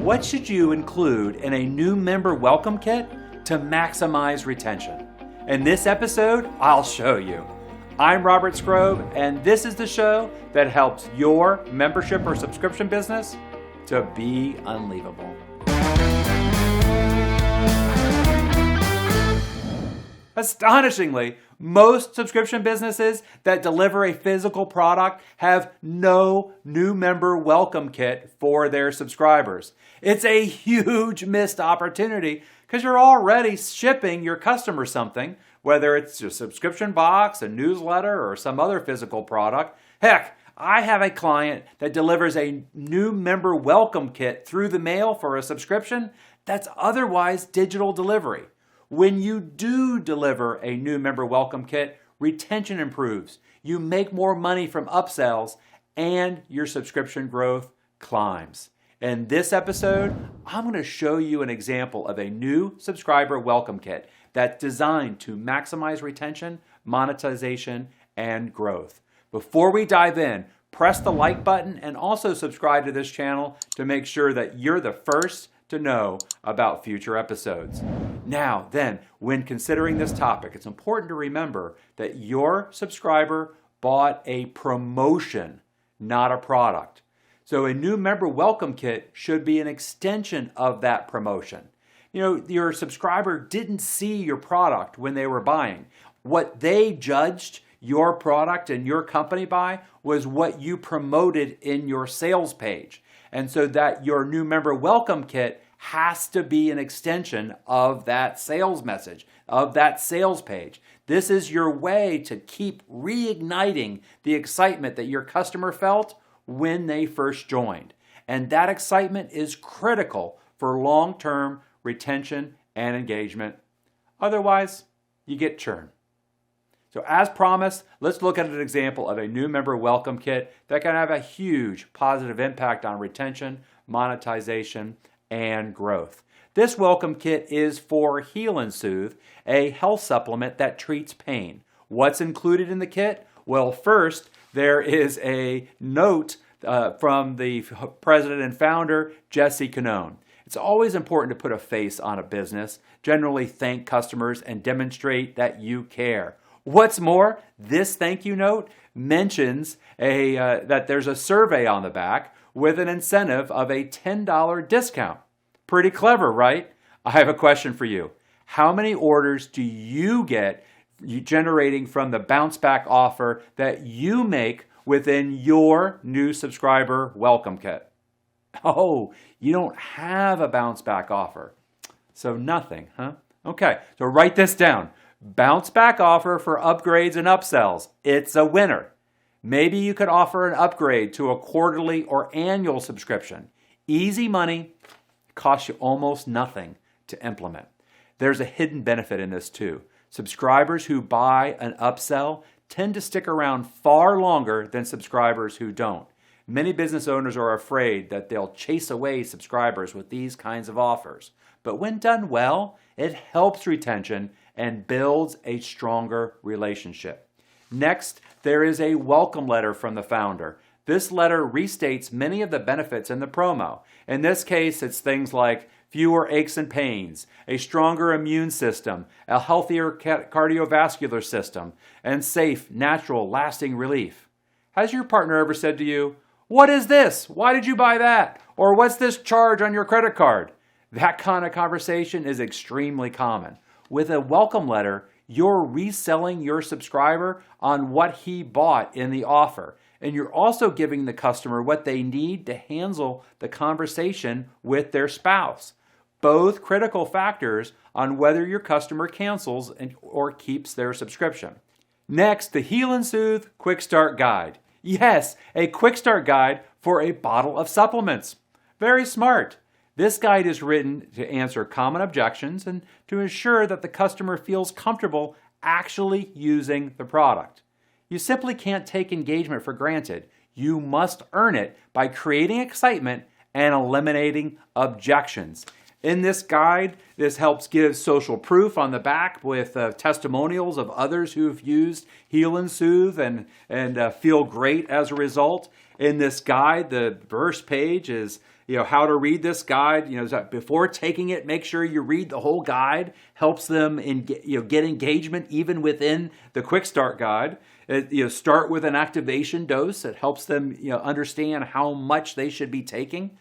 What should you include in a new member welcome kit to maximize retention? In this episode, I'll show you. I'm Robert Skrob, and this is the show that helps your membership or subscription business to be unleavable. Astonishingly, most subscription businesses that deliver a physical product have no new member welcome kit for their subscribers. It's a huge missed opportunity because you're already shipping your customers something, whether it's a subscription box, a newsletter, or some other physical product. Heck, I have a client that delivers a new member welcome kit through the mail for a subscription that's otherwise digital delivery. When you do deliver a new member welcome kit, retention improves. You make more money from upsells and your subscription growth climbs. In this episode, I'm going to show you an example of a new subscriber welcome kit that's designed to maximize retention, monetization, and growth. Before we dive in, press the like button and also subscribe to this channel to make sure that you're the first to know about future episodes. Now, then, when considering this topic, it's important to remember that your subscriber bought a promotion, not a product. So a new member welcome kit should be an extension of that promotion. You know, your subscriber didn't see your product when they were buying. What they judged your product and your company by was what you promoted in your sales page. And so that your new member welcome kit has to be an extension of that sales message, of that sales page. This is your way to keep reigniting the excitement that your customer felt when they first joined. And that excitement is critical for long-term retention and engagement. Otherwise, you get churn. So as promised, let's look at an example of a new member welcome kit that can have a huge positive impact on retention, monetization, and growth. This welcome kit is for Heal and Soothe, a health supplement that treats pain. What's included in the kit? Well, first, there is a note from the president and founder, Jesse Canone. It's always important to put a face on a business, generally thank customers, and demonstrate that you care. What's more, this thank you note mentions that there's a survey on the back with an incentive of a $10 discount. Pretty clever, right? I have a question for you. How many orders do you get generating from the bounce back offer that you make within your new subscriber welcome kit? Oh, you don't have a bounce back offer. So nothing, huh? Okay, so write this down. Bounce back offer for upgrades and upsells. It's a winner. Maybe you could offer an upgrade to a quarterly or annual subscription. Easy money, costs you almost nothing to implement. There's a hidden benefit in this too. Subscribers who buy an upsell tend to stick around far longer than subscribers who don't. Many business owners are afraid that they'll chase away subscribers with these kinds of offers. But when done well, it helps retention and builds a stronger relationship. Next, there is a welcome letter from the founder. This letter restates many of the benefits in the promo. In this case, it's things like fewer aches and pains, a stronger immune system, a healthier cardiovascular system, and safe, natural, lasting relief. Has your partner ever said to you, "What is this? Why did you buy that?" Or "What's this charge on your credit card?" That kind of conversation is extremely common. With a welcome letter, you're reselling your subscriber on what he bought in the offer. And you're also giving the customer what they need to handle the conversation with their spouse. Both critical factors on whether your customer cancels or keeps their subscription. Next, the Heal and Soothe Quick Start Guide. Yes, a quick start guide for a bottle of supplements. Very smart. This guide is written to answer common objections and to ensure that the customer feels comfortable actually using the product. You simply can't take engagement for granted. You must earn it by creating excitement and eliminating objections. In this guide, this helps give social proof on the back with testimonials of others who have used Heal and Soothe and feel great as a result. In this guide, the first page is how to read this guide. Before taking it, make sure you read the whole guide. Helps them get engagement even within the quick start guide. Start with an activation dose. It helps them understand how much they should be taking.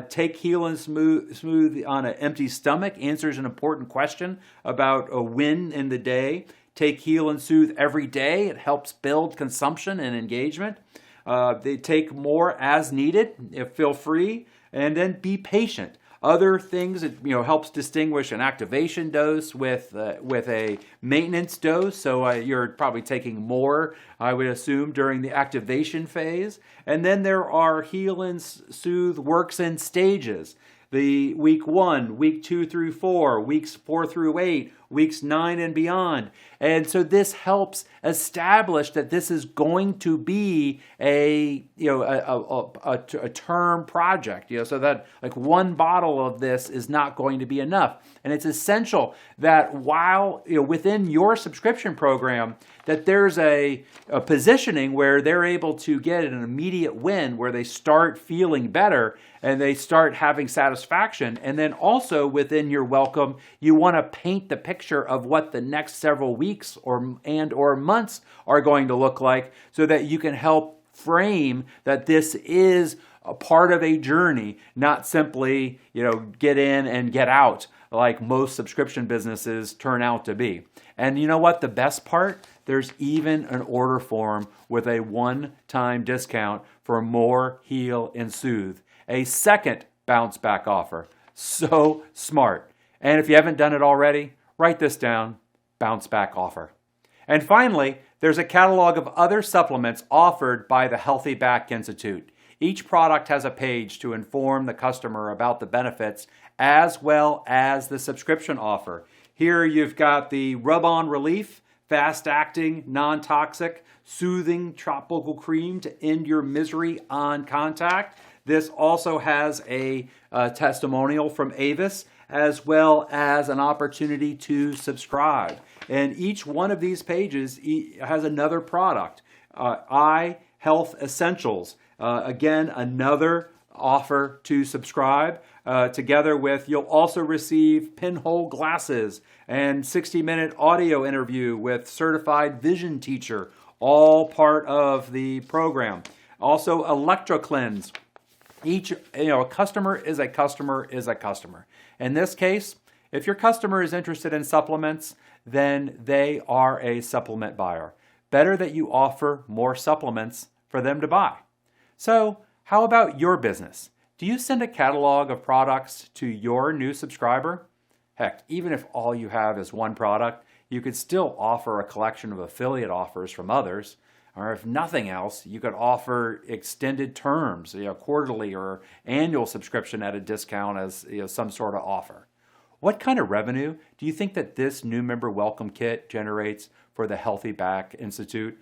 Take Heal and Smooth on an empty stomach answers an important question about a win in the day. Take Heal and Soothe every day. It helps build consumption and engagement. They take more as needed. Feel free, and then be patient. Other things, it helps distinguish an activation dose with a maintenance dose. So you're probably taking more, I would assume, during the activation phase. And then there are Heal and Soothe works in stages. The week 1, week 2 through 4, weeks 4 through 8, weeks 9 and beyond. And so this helps establish that this is going to be a term project. So that like one bottle of this is not going to be enough. And it's essential that while within your subscription program, that there's a positioning where they're able to get an immediate win, where they start feeling better and they start having satisfaction. And then also within your welcome, you want to paint the picture of what the next several weeks or months are going to look like, so that you can help frame that this is a part of a journey, not simply get in and get out like most subscription businesses turn out to be. And you know what? The best part? There's even an order form with a one-time discount for more Heal and Soothe. A second bounce back offer. So smart. And if you haven't done it already, write this down, bounce back offer. And finally, there's a catalog of other supplements offered by the Healthy Back Institute. Each product has a page to inform the customer about the benefits as well as the subscription offer. Here you've got the Rub-On Relief, fast-acting, non-toxic, soothing tropical cream to end your misery on contact. This also has a testimonial from Avis, as well as an opportunity to subscribe. And each one of these pages has another product. Eye Health Essentials, again, another offer to subscribe. Together with, you'll also receive pinhole glasses and 60-minute audio interview with certified vision teacher, all part of the program. Also, ElectroCleanse. A customer is a customer is a customer. In this case, if your customer is interested in supplements, then they are a supplement buyer. Better that you offer more supplements for them to buy. So, how about your business? Do you send a catalog of products to your new subscriber? Heck, even if all you have is one product, you could still offer a collection of affiliate offers from others. Or if nothing else, you could offer extended terms, quarterly or annual subscription at a discount as some sort of offer. What kind of revenue do you think that this new member welcome kit generates for the Healthy Back Institute?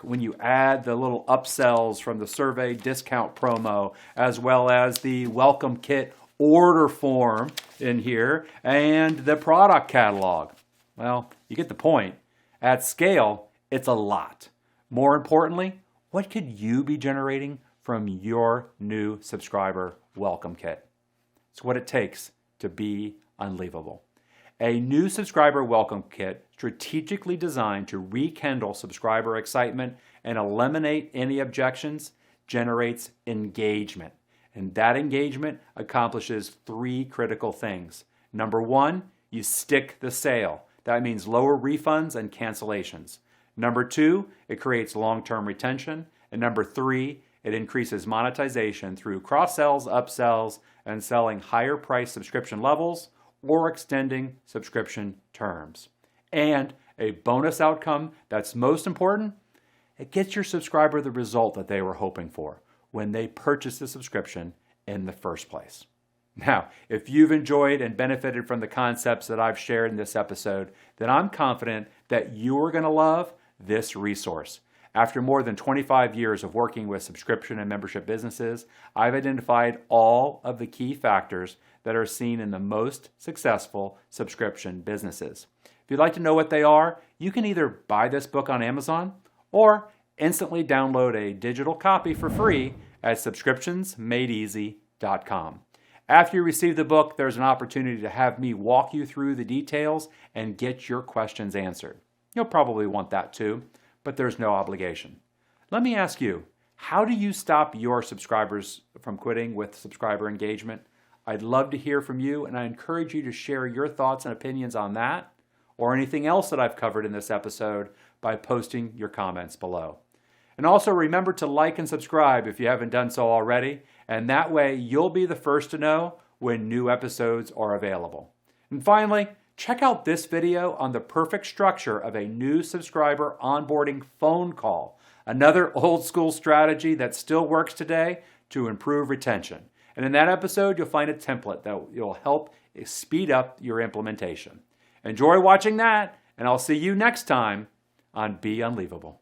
When you add the little upsells from the survey discount promo, as well as the welcome kit order form in here, and the product catalog. Well, you get the point. At scale, it's a lot. More importantly, what could you be generating from your new subscriber welcome kit? It's what it takes to be Unleavable. A new subscriber welcome kit strategically designed to rekindle subscriber excitement and eliminate any objections generates engagement. And that engagement accomplishes 3 critical things. Number 1, you stick the sale. That means lower refunds and cancellations. Number 2, it creates long-term retention. And number 3, it increases monetization through cross-sells, upsells, and selling higher price subscription levels or extending subscription terms. And a bonus outcome that's most important, it gets your subscriber the result that they were hoping for when they purchased the subscription in the first place. Now, if you've enjoyed and benefited from the concepts that I've shared in this episode, then I'm confident that you're going to love this resource. After more than 25 years of working with subscription and membership businesses, I've identified all of the key factors that are seen in the most successful subscription businesses. If you'd like to know what they are, you can either buy this book on Amazon or instantly download a digital copy for free at subscriptionsmadeeasy.com. unleavable.com. After you receive the book, there's an opportunity to have me walk you through the details and get your questions answered. You'll probably want that too, but there's no obligation. Let me ask you, how do you stop your subscribers from quitting with subscriber engagement? I'd love to hear from you, and I encourage you to share your thoughts and opinions on that or anything else that I've covered in this episode by posting your comments below. And also remember to like and subscribe if you haven't done so already, and that way you'll be the first to know when new episodes are available. And finally, check out this video on the perfect structure of a new subscriber onboarding phone call, another old school strategy that still works today to improve retention. And in that episode, you'll find a template that will help speed up your implementation. Enjoy watching that, and I'll see you next time on Be Unleavable.